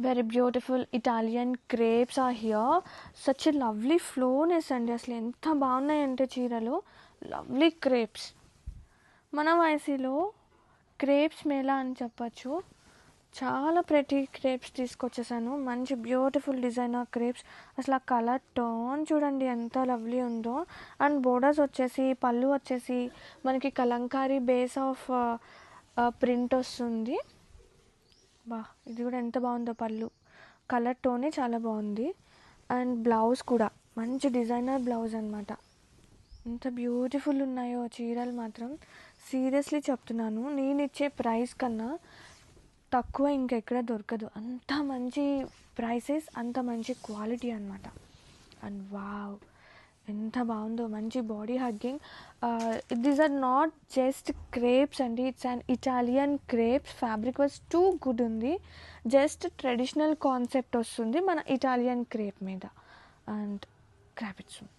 Very beautiful Italian crepes are here. Such a lovely flowness అండి. అసలు ఎంత బాగున్నాయంటే చీరలు. Lovely crepes. మన వైసీలో క్రేప్స్ మేళా అని చెప్పచ్చు. చాలా ప్రతి క్రేప్స్ తీసుకొచ్చేసాను. మంచి బ్యూటిఫుల్ డిజైనర్ క్రేప్స్. అసలు ఆ కలర్ టోన్ చూడండి ఎంత లవ్లీ ఉందో. అండ్ బోర్డర్స్ వచ్చేసి, పళ్ళు వచ్చేసి మనకి కలంకారీ బేస్ ఆఫ్ ప్రింట్ వస్తుంది. బా, ఇది కూడా ఎంత బాగుందో పళ్ళు. కలర్ టోనే చాలా బాగుంది. అండ్ బ్లౌజ్ కూడా మంచి డిజైనర్ బ్లౌజ్ అనమాట. ఎంత బ్యూటిఫుల్ ఉన్నాయో చీరలు మాత్రం. సీరియస్లీ చెప్తున్నాను, నేను ఇచ్చే ప్రైస్ కన్నా తక్కువ ఇంకెక్కడ దొరకదు. అంత మంచి ప్రైసెస్, అంత మంచి క్వాలిటీ అనమాట. అండ్ వావ్, ఎంత బాగుందో. మంచి body hugging. These are not just crepes అండి, it's an Italian crepes. Fabric was too good ఉంది. జస్ట్ ట్రెడిషనల్ కాన్సెప్ట్ వస్తుంది మన ఇటాలియన్ క్రేప్ మీద. And grab it soon.